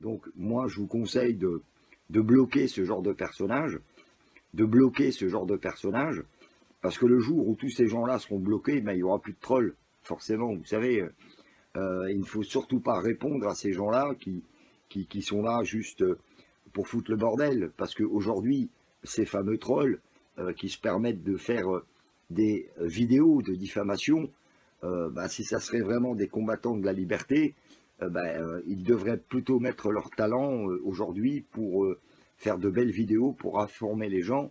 Donc moi, je vous conseille de bloquer ce genre de personnage, parce que le jour où tous ces gens-là seront bloqués, ben, il n'y aura plus de trolls, forcément. Vous savez, il ne faut surtout pas répondre à ces gens-là qui sont là juste pour foutre le bordel, parce qu'aujourd'hui, ces fameux trolls qui se permettent de faire des vidéos de diffamation, ben, si ça serait vraiment des combattants de la liberté, ils devraient plutôt mettre leur talent aujourd'hui pour faire de belles vidéos, pour informer les gens.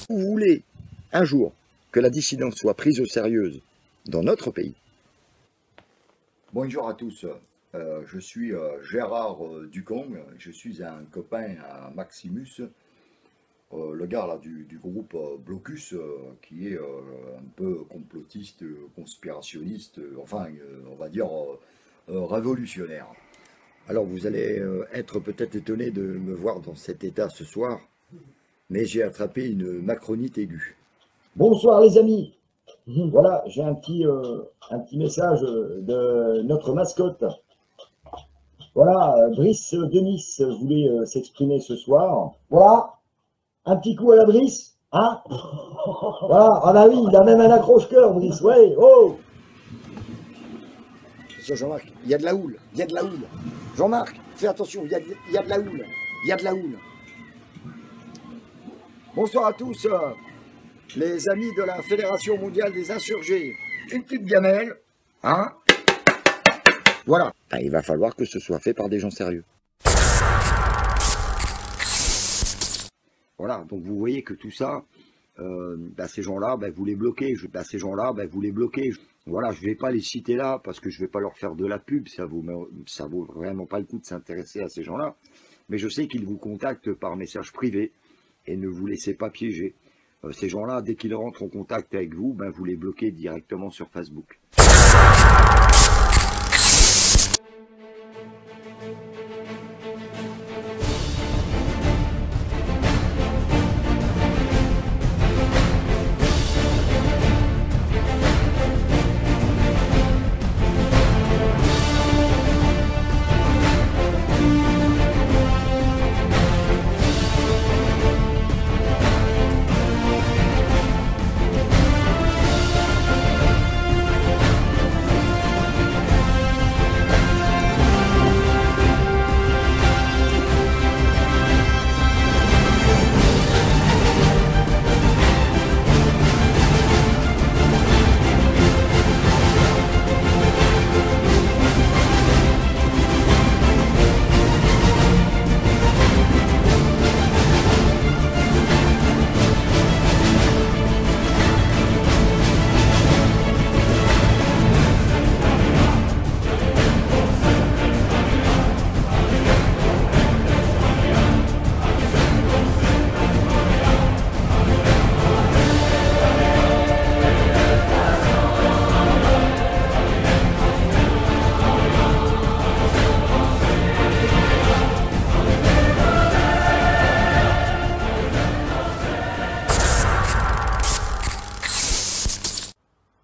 Vous voulez un jour que la dissidence soit prise au sérieux dans notre pays? Bonjour à tous, je suis Gérard Ducong, je suis un copain à Maximus, le gars là du groupe Blocus, qui est un peu complotiste, conspirationniste, enfin on va dire révolutionnaire. Alors vous allez être peut-être étonné de me voir dans cet état ce soir, mais j'ai attrapé une macronite aiguë. Bonsoir les amis. Voilà, j'ai un petit message de notre mascotte. Voilà, Brice de Nice voulait s'exprimer ce soir. Voilà, un petit coup à la Brice, hein? Voilà, ah bah oui, il a même un accroche-cœur, Brice, ouais, oh! Attention Jean-Marc, il y a de la houle, il y a de la houle. Jean-Marc, fais attention, il y a de la houle, il y a de la houle. Bonsoir à tous, les amis de la Fédération mondiale des insurgés. Une petite gamelle, hein? Voilà. Ben, il va falloir que ce soit fait par des gens sérieux. Voilà, donc vous voyez que tout ça, ces gens-là, vous les bloquez. Ces gens-là, vous les bloquez. Voilà, je ne vais pas les citer là parce que je ne vais pas leur faire de la pub. Ça vaut vraiment pas le coup de s'intéresser à ces gens-là. Mais je sais qu'ils vous contactent par message privé et ne vous laissez pas piéger. Ces gens-là, dès qu'ils rentrent en contact avec vous, vous les bloquez directement sur Facebook.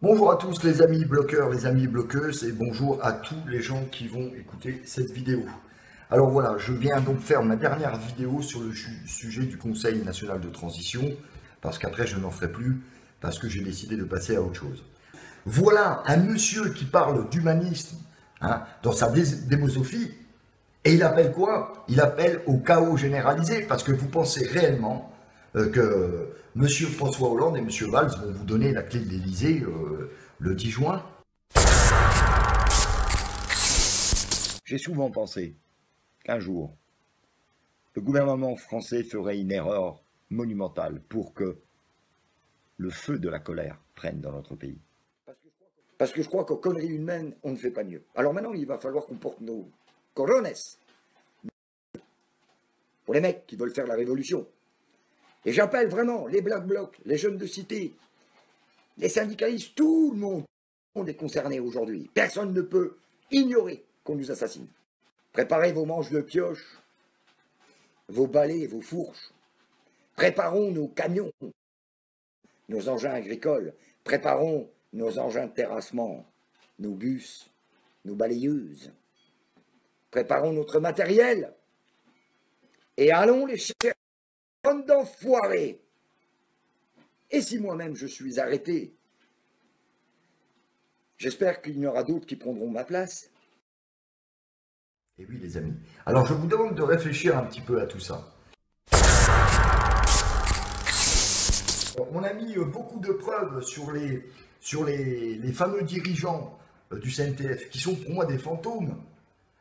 Bonjour à tous les amis bloqueurs, les amis bloqueuses, et bonjour à tous les gens qui vont écouter cette vidéo. Alors voilà, je viens donc faire ma dernière vidéo sur le sujet du Conseil national de transition, parce qu'après je n'en ferai plus, parce que j'ai décidé de passer à autre chose. Voilà un monsieur qui parle d'humanisme dans sa démosophie, et il appelle quoi? Il appelle au chaos généralisé, parce que vous pensez réellement que M. François Hollande et M. Valls vont vous donner la clé de l'Élysée le 10 juin. J'ai souvent pensé qu'un jour, le gouvernement français ferait une erreur monumentale pour que le feu de la colère prenne dans notre pays. Parce que je crois qu'aux conneries humaines, on ne fait pas mieux. Alors maintenant, il va falloir qu'on porte nos corones pour les mecs qui veulent faire la révolution. Et j'appelle vraiment les Black Blocs, les jeunes de cité, les syndicalistes, tout le monde est concerné aujourd'hui. Personne ne peut ignorer qu'on nous assassine. Préparez vos manches de pioche, vos balais, vos fourches. Préparons nos camions, nos engins agricoles. Préparons nos engins de terrassement, nos bus, nos balayeuses. Préparons notre matériel et allons les chercher, bande d'enfoirés. Et si moi-même je suis arrêté, j'espère qu'il y en aura d'autres qui prendront ma place. Et oui les amis, alors je vous demande de réfléchir un petit peu à tout ça. On a mis beaucoup de preuves sur les fameux dirigeants du CNTF, qui sont pour moi des fantômes,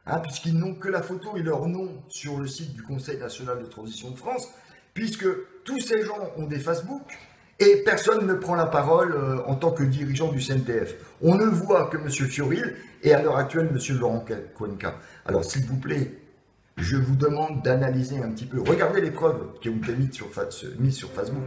hein, puisqu'ils n'ont que la photo et leur nom sur le site du Conseil national de transition de France, puisque tous ces gens ont des Facebook, et personne ne prend la parole en tant que dirigeant du CNTF. On ne voit que M. Fioril et à l'heure actuelle M. Laurent Cuenca. Alors s'il vous plaît, je vous demande d'analyser un petit peu. Regardez les preuves qui ont été mises sur Facebook.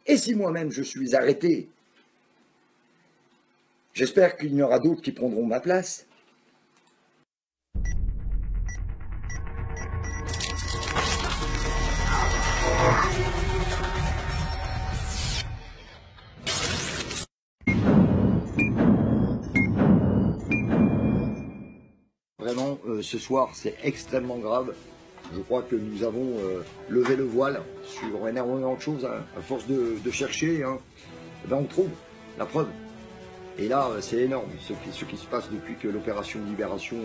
Et si moi-même je suis arrêté, j'espère qu'il y en aura d'autres qui prendront ma place. Vraiment, ce soir, c'est extrêmement grave. Je crois que nous avons levé le voile sur énormément de choses, hein. À force de chercher, hein, ben on trouve la preuve. Et là, c'est énorme ce qui se passe depuis que l'opération Libération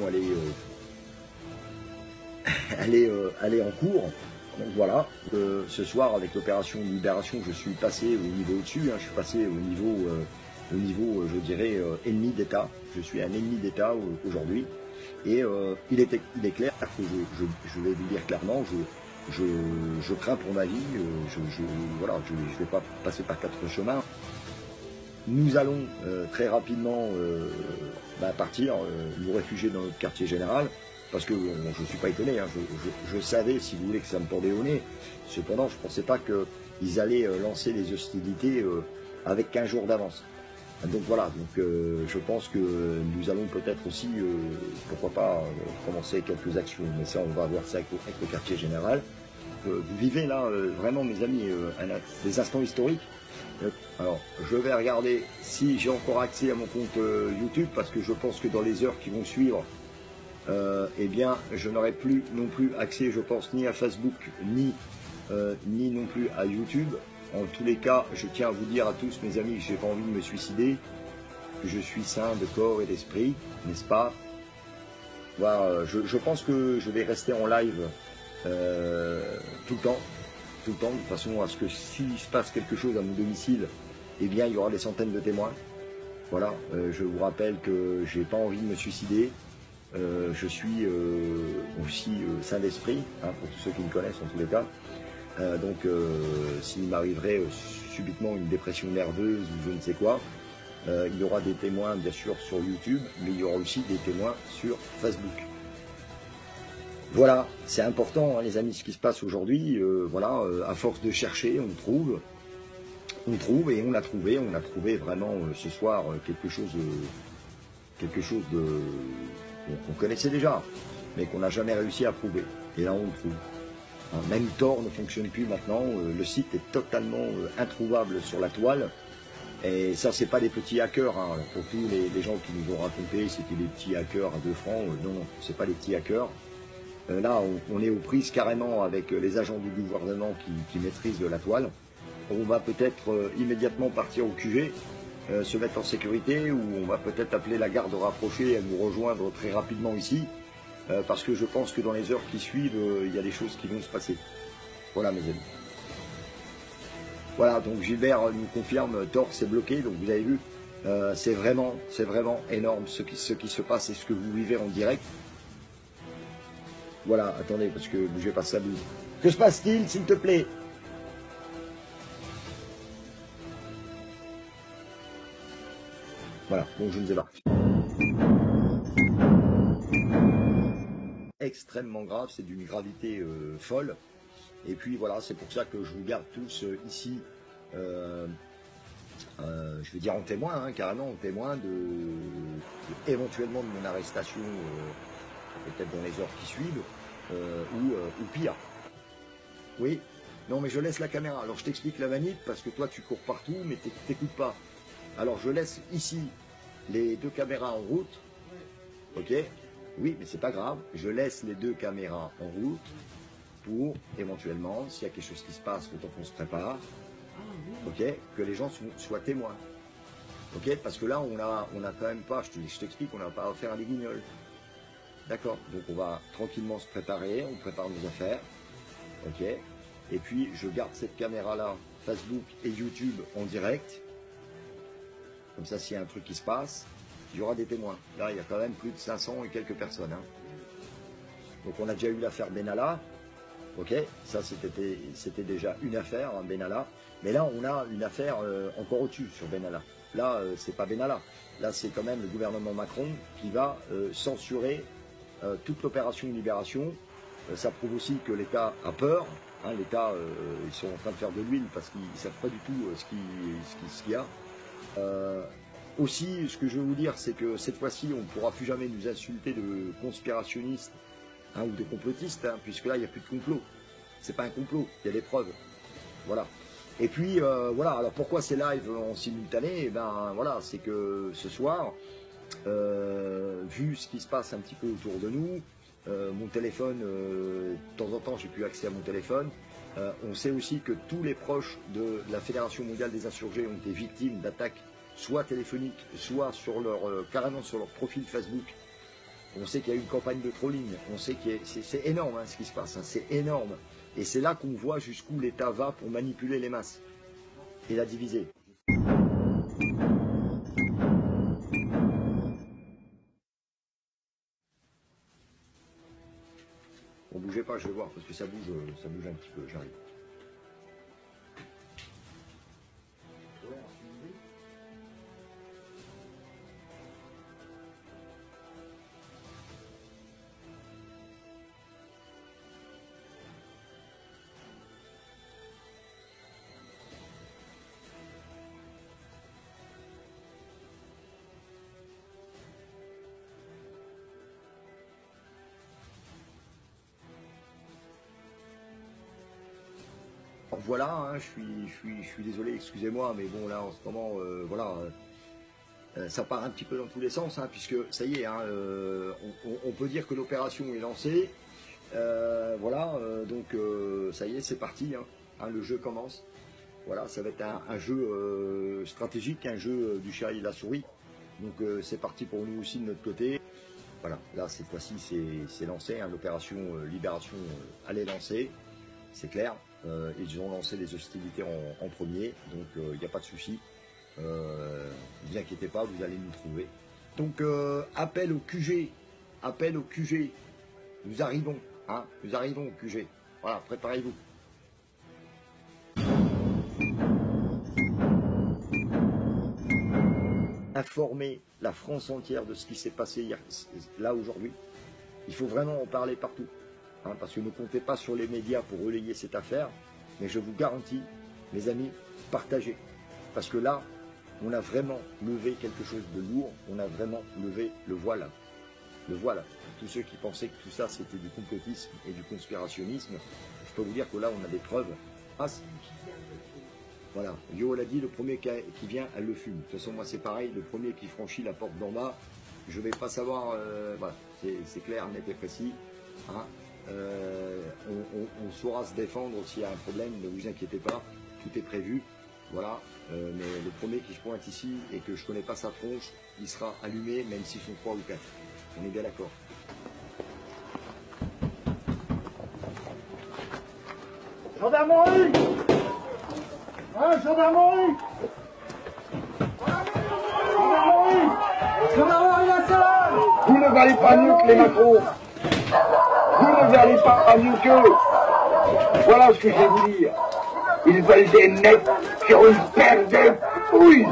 elle est en cours. Donc voilà, ce soir avec l'opération Libération, je suis passé au niveau au-dessus, hein, je suis passé au niveau, je dirais, ennemi d'État. Je suis un ennemi d'État aujourd'hui. Et il est clair que je vais vous dire clairement, je crains pour ma vie, voilà, je ne vais pas passer par quatre chemins. Nous allons très rapidement partir, nous réfugier dans notre quartier général, parce que je ne suis pas étonné, hein, je savais, si vous voulez, que ça me tordait au nez. Cependant, je ne pensais pas qu'ils allaient lancer les hostilités avec 15 jours d'avance. Donc voilà, je pense que nous allons peut-être aussi, pourquoi pas, commencer quelques actions, mais ça on va voir ça avec le quartier général. Vous vivez là, vraiment mes amis, des instants historiques. Alors, je vais regarder si j'ai encore accès à mon compte YouTube, parce que je pense que dans les heures qui vont suivre, eh bien, je n'aurai plus non plus accès, je pense, ni à Facebook, ni non plus à YouTube. En tous les cas, je tiens à vous dire à tous, mes amis, que j'ai pas envie de me suicider, que je suis sain de corps et d'esprit, n'est-ce pas? Voilà, je pense que je vais rester en live tout le temps, de façon à ce que s'il se passe quelque chose à mon domicile, eh bien, il y aura des centaines de témoins. Voilà, je vous rappelle que j'ai pas envie de me suicider. Je suis aussi sain d'esprit, hein, pour tous ceux qui me connaissent en tous les cas. S'il m'arriverait subitement une dépression nerveuse ou je ne sais quoi, il y aura des témoins bien sûr sur YouTube, mais il y aura aussi des témoins sur Facebook. Voilà, c'est important, hein, les amis, ce qui se passe aujourd'hui. Voilà, à force de chercher, on trouve et on a trouvé vraiment ce soir quelque chose de qu'on connaissait déjà, mais qu'on n'a jamais réussi à prouver. Et là, on le trouve. Même Tor ne fonctionne plus maintenant, le site est totalement introuvable sur la toile, et ça c'est pas des petits hackers, hein. Pour tous les gens qui nous ont raconté c'était des petits hackers à 2 francs, non, c'est pas des petits hackers. Là on est aux prises carrément avec les agents du gouvernement qui maîtrisent la toile. On va peut-être immédiatement partir au QG, se mettre en sécurité, ou on va peut-être appeler la garde rapprochée à nous rejoindre très rapidement ici. Parce que je pense que dans les heures qui suivent, il y a des choses qui vont se passer. Voilà mes amis. Voilà, donc Gilbert nous confirme, Tor c'est bloqué, donc vous avez vu, c'est vraiment énorme ce qui se passe et ce que vous vivez en direct. Voilà, attendez, parce que bougez pas ça, bouge. Que se passe-t-il, s'il te plaît? Voilà, donc je ne sais pas. Extrêmement grave, c'est d'une gravité folle. Et puis voilà, c'est pour ça que je vous garde tous ici, je vais dire en témoin, hein, carrément en témoin éventuellement de mon arrestation, peut-être dans les heures qui suivent, ou pire. Oui, non mais je laisse la caméra. Alors je t'explique la manip, parce que toi tu cours partout, mais t'écoutes pas. Alors je laisse ici les 2 caméras en route, ok? Oui, mais c'est pas grave, je laisse les 2 caméras en route pour, éventuellement, s'il y a quelque chose qui se passe, le temps qu'on se prépare, ok, que les gens soient témoins. Ok, parce que là, on a quand même pas, je t'explique, on n'a pas affaire à des guignols. D'accord, donc on va tranquillement se préparer, on prépare nos affaires, ok, et puis je garde cette caméra-là, Facebook et YouTube en direct, comme ça, s'il y a un truc qui se passe, il y aura des témoins. Là, il y a quand même plus de 500 et quelques personnes. Hein. Donc, on a déjà eu l'affaire Benalla. Ok, ça, c'était déjà une affaire, hein, Benalla. Mais là, on a une affaire encore au-dessus sur Benalla. Là, c'est pas Benalla. Là, c'est quand même le gouvernement Macron qui va censurer toute l'opération de libération. Ça prouve aussi que l'État a peur. Hein, L'État, ils sont en train de faire de l'huile parce qu'ils ne savent pas du tout ce qu'il y a. Aussi, ce que je veux vous dire, c'est que cette fois-ci, on ne pourra plus jamais nous insulter de conspirationnistes, hein, ou de complotistes, hein, puisque là, il n'y a plus de complot. C'est pas un complot, il y a des preuves. Voilà. Et puis, voilà, alors pourquoi c'est live en simultané? Eh ben voilà, c'est que ce soir, vu ce qui se passe un petit peu autour de nous, mon téléphone, de temps en temps, j'ai plus accès à mon téléphone. On sait aussi que tous les proches de la Fédération mondiale des insurgés ont été victimes d'attaques, soit téléphoniques, soit sur carrément sur leur profil Facebook. On sait qu'il y a eu une campagne de trolling. On sait que c'est énorme ce qui se passe. C'est énorme. Et c'est là qu'on voit jusqu'où l'État va pour manipuler les masses et la diviser. Bon, bougez pas, je vais voir, parce que ça bouge un petit peu, j'arrive. Voilà, hein, je suis désolé, excusez-moi, mais bon là en ce moment, voilà, ça part un petit peu dans tous les sens, hein, puisque ça y est, hein, on peut dire que l'opération est lancée, voilà, donc ça y est, c'est parti, hein, le jeu commence, voilà, ça va être un jeu stratégique, un jeu du chat et de la souris, donc c'est parti pour nous aussi de notre côté, voilà, là cette fois-ci c'est lancé, hein, l'opération Libération elle est lancée, c'est clair. Ils ont lancé les hostilités en premier, donc il n'y a pas de souci. Ne vous inquiétez pas, vous allez nous trouver. Donc appel au QG, nous arrivons, hein, nous arrivons au QG. Voilà, préparez-vous. Informer la France entière de ce qui s'est passé hier, là aujourd'hui. Il faut vraiment en parler partout. Hein, parce que ne comptez pas sur les médias pour relayer cette affaire, mais je vous garantis, mes amis, partagez. Parce que là, on a vraiment levé quelque chose de lourd, on a vraiment levé le voile. Le voile. Tous ceux qui pensaient que tout ça c'était du complotisme et du conspirationnisme, je peux vous dire que là on a des preuves. Ah, voilà, Yo l'a dit, le premier qui vient, elle le fume. De toute façon, moi c'est pareil, le premier qui franchit la porte d'en bas, je ne vais pas savoir, voilà, c'est clair, net et précis. Hein. On saura se défendre s'il y a un problème, ne vous inquiétez pas, tout est prévu, voilà, mais le premier qui se pointe ici et que je connais pas sa tronche, il sera allumé même s'ils sont 3 ou 4, on est bien d'accord. Gendarmerie! Hein, gendarmerie! Gendarmerie! Gendarmerie nationale! Vous ne valez pas mieux que les Macron. Vous ne allez pas mieux qu'eux. Voilà ce que je vais vous dire. Ils veulent des mecs qui ont une paire de couilles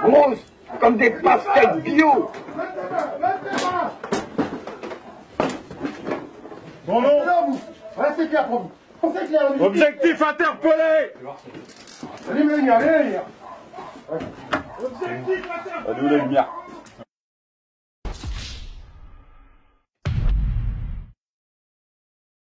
grosses comme des pastèques bio. Bon nom, vous. Restez clair pour vous. Restez clair. Objectif interpellé. Allez, les lumières, allez, les lumières. Objectif interpellé. Allez, les lumières.